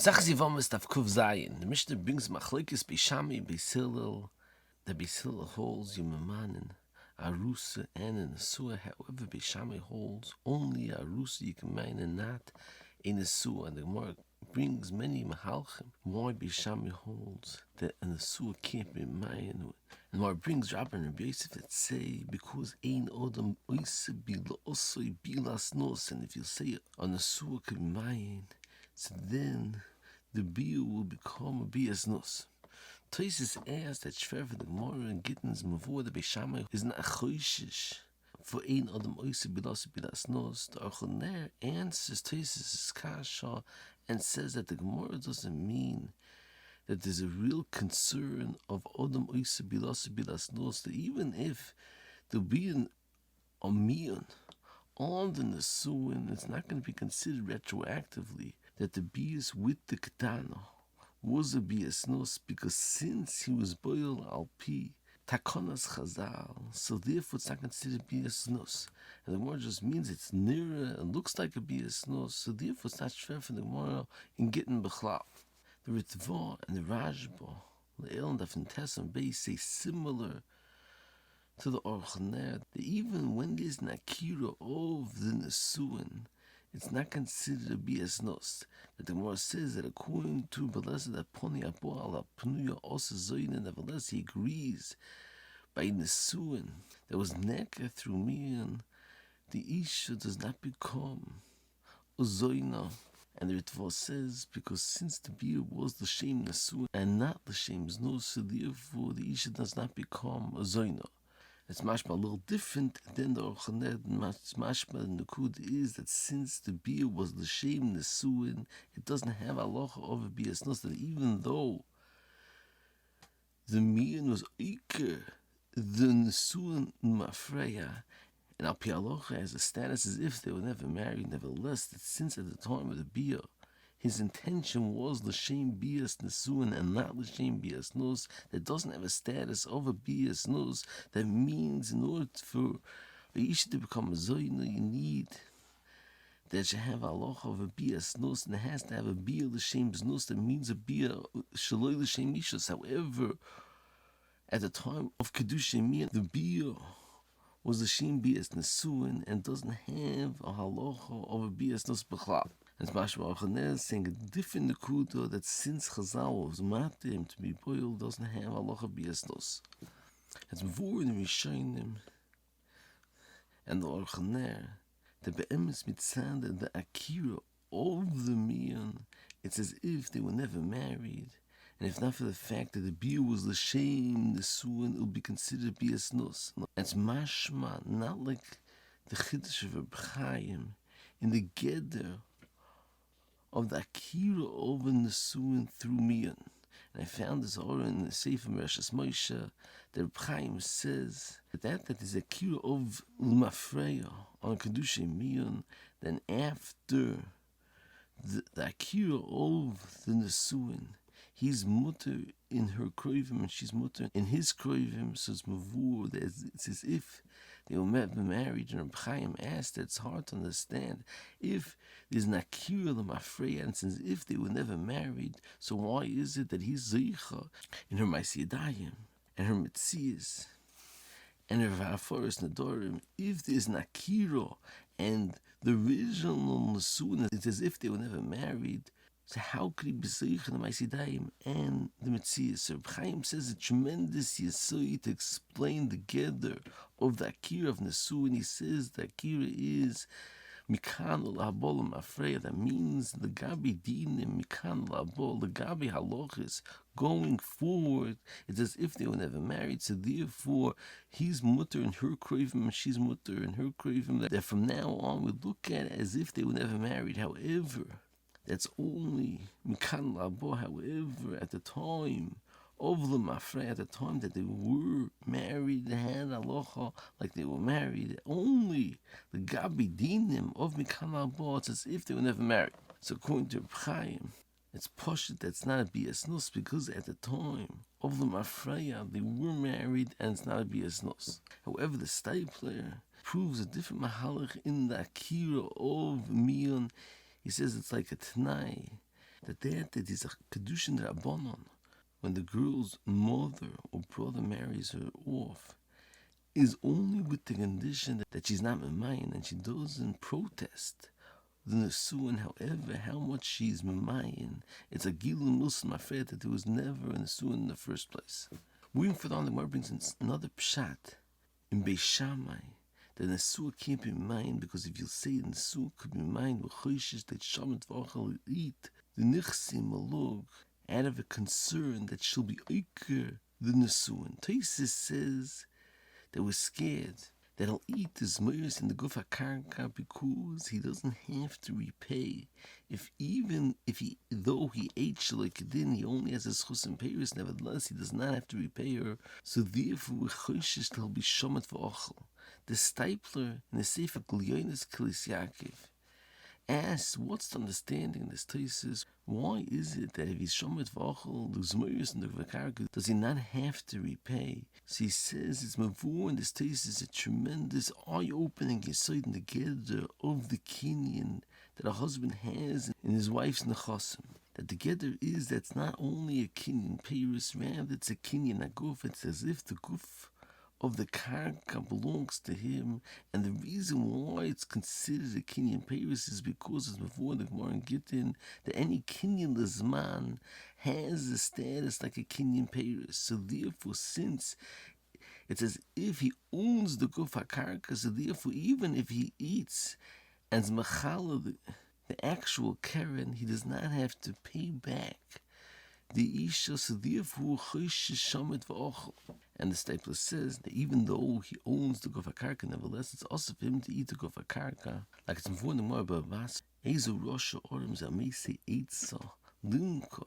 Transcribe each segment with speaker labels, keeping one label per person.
Speaker 1: Mesachas Yevamos Daf Kuv Zayin. The Mishnah brings machlokes Beishami Beis The Beis Hillel holds Yemamanin, Arusa, and an Asua. However, Beishami holds only Arusa you can mine and not a Asua. And the Gemara brings many mahalchim why Beishami holds that an Asua can't be mine. And what brings Rabbi and Rabbi Yosef that say because ein odam oise bila osoi bilas nos, and if you say an Asua can be mine, so then the beer will become a bias nos. Tosis asks that Shver for the Gemara and Gittins Mavur the Beishamai is not a choishish for ein adam oise bilas nos. The Archoner answers Tosis' kasha and says that the Gemara doesn't mean that there's a real concern of adam oise bilas nos, that even if there'll be a miun on the nesuin, it's not going to be considered retroactively that the bias with the ketana was a bias nos, because since he was boil al pi takonas chazal, so therefore it's not considered bias nos. And the Gemara just means it's nearer and looks like a bias nos, so therefore it's not fair for the Gemara in getting bechlal. The Ritva and the Rajba, the El and the Fintesam base say similar to the Orchaner, that even when there's an akira of the nesuin, it's not considered a bias nos. That the Gemara says that according to Beleza that Poni Abo ala Pnuya also Zoyin, nevertheless he agrees by nesuin that was neka through miun, the isha does not become a zoyna. And the Ritva says because since the beer was the shame nesuin and not the shame nos, so therefore the isha does not become a zoyna. It's mashma a little different than the Orchaner. Mashma and the Kud is that since the beer was the shame nesuin, it doesn't have halacha of a bias nos, that even though the miun was akira, the nesuin limafreia, and al pi halacha has a status as if they were never married. Nevertheless, that since at the time of the beer his intention was l'shem bias nesuin and not l'shem bias nos, that doesn't have a status of a bias nos. That means in order for a isha to become a zoyna, you need that you have halacha of a bias nos, and it has to have a bia l'shem nos. That means a bia shaloi l'shem ishas. However, at the time of Kidushei, the bia was l'shem bias nesuin and doesn't have a halacha of a bias nos b'chlal. And Mashma Orchaner is saying a different nekuda, that since Chazal was matim to be boiled doesn't have halacha bias nos. It's more in Rishonim and the Orchaner that be'emes mitzad the akira of the miun, it's as if they were never married, and if not for the fact that the beer was l'shem nesuin, it would be considered bias nos. It's mashma not like the Kidushei of Reb Chaim in the Geder of the akira over nesuin through miun. And I found this order in the Sefer Mereshas Moshe that Reb Chaim says that is akira of limafreia on Kidushei miun. Then after the akira of the nesuin, he's mutter in her kroivim and she's mutter in his kroivim. So it's mavur. It's as if they were married. And Reb Chaim asked that it's hard to understand if there's an akira limafreia, and since if they were never married, so why is it that he's zeicha in her ma'asiyadayim and her mitzias and her v'aforos nedorim? If there's an akira and the original nesuin, it's as if they were never married, so how could he be zeicha in the ma'asiyadayim and the mitzias? So Reb Chaim says a tremendous yesod to explain the Geder of the akira of nesuin. He says the akira is mikan l'habol limafreia. That means the gabi dinim mikan l'habol, the gabi halachis going forward, it's as if they were never married. So therefore he's mutter in her kroivim and she's mutter in her kroivim, that from now on we look at it as if they were never married. However, that's only mikan l'habol. However, at the time of limafreia, at the time that they were married, they had halacha like they were married, only the gabi dinim of mikan l'habol, it's as if they were never married. So according to Reb Chaim, it's poshut that's not a bias nos, because at the time of limafreia they were married and it's not a bias nos. However, the stapler proves a different mahalach in the akira of miun. He says it's like a t'nai that is a Kidushei Rabbanon, when the girl's mother or brother marries her off, is only with the condition that she's not memayin and she doesn't protest the nesuin. However, how much she's memayin, it's a gilul muslim affair that there was never a nesuin in the first place. Moving further on, the Gemara brings in another pshat in Beis Shammai. The nesua can't be mine, because if you say the nesua could be mine, v'choishish that shamet v'achal eat the binichsei malug, out of a concern that she'll be akira the nesuin. Taisis says that we're scared that he'll eat his mius in the guf karka because he doesn't have to repay. Though he ate shalakadin, he only has his chus and peirot. Nevertheless, he does not have to repay her. So therefore, we're choishish he'll be shomet v'achal. The stipler in the Sefer Gilyonis Kilis Yaakov asks, what's the understanding in this thesis? Why is it that if he's shomet v'achal, the zmoyus and the vakarka, does he not have to repay? So he says it's mavur in this thesis a tremendous eye-opening insight in the Geder of the kinyan that a husband has in his wife's nechasim. That the Geder is that's not only a kinyan peirot, rather it's a kinyan aguf. It's as if the guf of the karka belongs to him, and the reason why it's considered a kinyan peirot is because, as before the Gemara in Gittin, that any kinyanless man has a status like a kinyan peirot. So therefore, since it's as if he owns the guf hakarka, so therefore, even if he eats and machala the actual keren, he does not have to pay back the isha, so therefore choishish shamet v'achal. And the stapler says that even though he owns the guf hakarka, nevertheless it's also for him to eat the guf hakarka. Like it's in the more about Vas, Ezo Rosha Orim Zamesi Eitza Limkar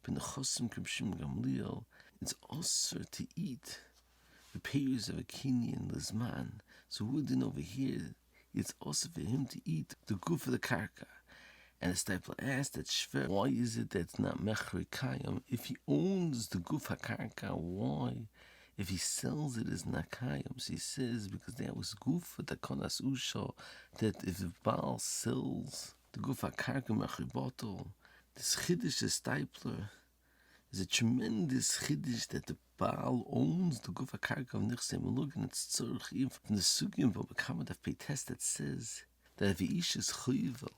Speaker 1: Binichsei Kibshim Gamliel. It's also to eat the peirot of a kinyan lizman. So we're doing over here, it's also for him to eat the guf of the karka. And the stapler asked that Shver, why is it that it's not mechri kayam? If he owns the guf hakarka, why? If he sells it as nakayam? So he says, because that was guf at the konas usha, that if the Baal sells the guf hakarka mechri bottle, this chiddush, the stapler, is a tremendous chiddush that the Baal owns the guf hakarka of binichsei malug, and it's tzorch even from the sugim of Bakamat of Peites that says that if he ish is chayvel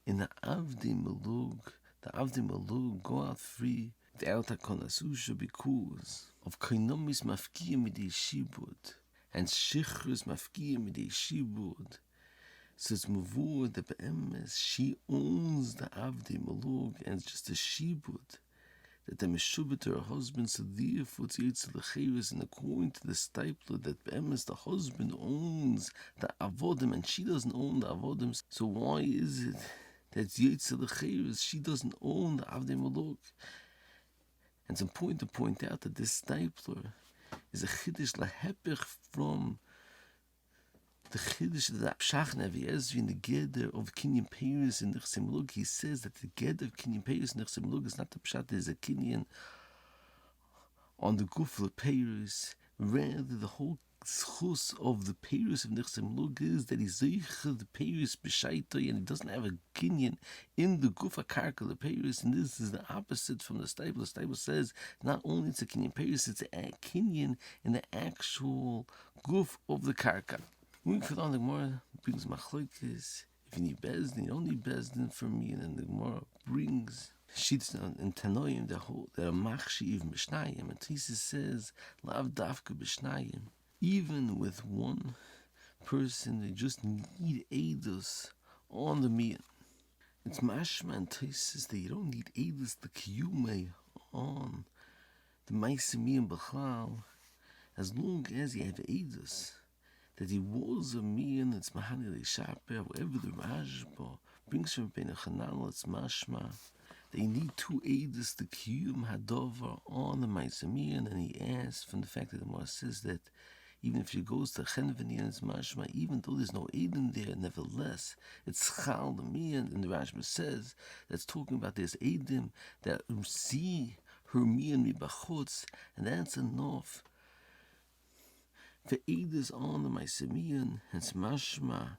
Speaker 1: in the avdi malug go out free without a konasusha because of kainomis mafkia midei shibud and shichrus mafkia midei shibud. So it's mavur the be'emes, she owns the avdi malug, and it's just a shibud that the meshubet to her husband. So therefore it's yitzel lecheres, and according to the stipler that be'emes the husband owns the avodim and she doesn't own the avodim. So why is it that's yitzel lecheres, she doesn't own the avdi malug? And it's important to point out that this stipler is a chiddush lahepich from the chiddush that Pshach Navi Ezri in the Geder of kinyan peirot in binichsei malug. He says that the Geder of kinyan peirot in binichsei malug is not the pshat, there's a kinyan on the guf of peirot. Rather, the whole schus of the peirot of binichsei malug is that he's zeicha the peirot b'shaitoi, and he doesn't have a kinyan in the guf hakarka the peirot. And this is the opposite from the stable. The stable says not only it's a kinyan peirot, it's a kinyan in the actual guf of the karka. Moving further on, the Gemara brings machlokes. If you need bezdin, you don't need bezdin for me. And then the Gemara brings sheets in Tanoim that are machshiv b'shnayim. And Tisa says lav dafka b'shnayim. Even with one person, they just need eidus on the miun. It's mashma and Tisa that you don't need eidus the kiyumei on the ma'aseh miun b'chlal, as long as you have eidus that he was a miun. It's mahani le'shaper. However, the Rashba brings from Ben Chanal, it's mashma that you need two eidus the kiyum hadover on the ma'aseh miun. And he asks from the fact that the Gemara says that even if she goes to chenveni and it's mashma, even though there's no eidin there, nevertheless it's chal the miun. And the Rashba says that's talking about there's eidim that see her miun mibachutz, and that's enough the eidus on the ma'aseh miun. Hence mashma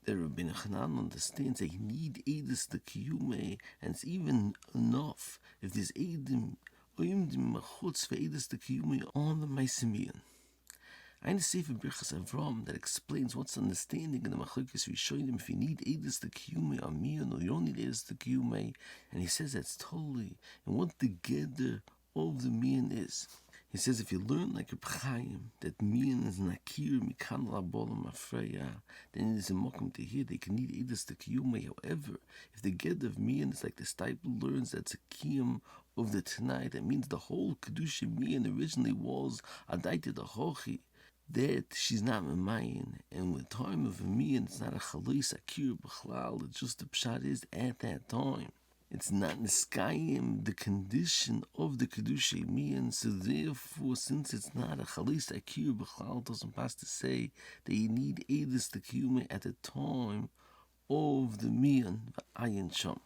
Speaker 1: that Rabbi Hanan understands that you need eidus the kiyume, and it's even enough if there's eidim oimdim machutz for eidus the kiyume on the miun. Eine Sefer Birchas Avram that explains what's the understanding in the machlokes rishonim if you need eidus the kiyume on miun or you don't need eidus the kiyume, and he says that's totally and what the Geder of the miun is. He says if you learn like a Chaim that miun is an akira mikan limafreia, then it is a mokum to hear they can need eidus the kiyume. However, if the Geder of miun is like the disciple learns that's a kiyum of the Tanai, that means the whole Kidushei miun originally was adaita the hochi, that she's not miun, and with time of a miun, it's not a chalais akira b'chlal. It's just the pshat is at that time. It's not niskayim the condition of the Kidushei miun, so therefore, since it's not a chalais akira b'chlal, it doesn't pass to say that you need eidus the kiyume at the time of the miun v'ayin sham.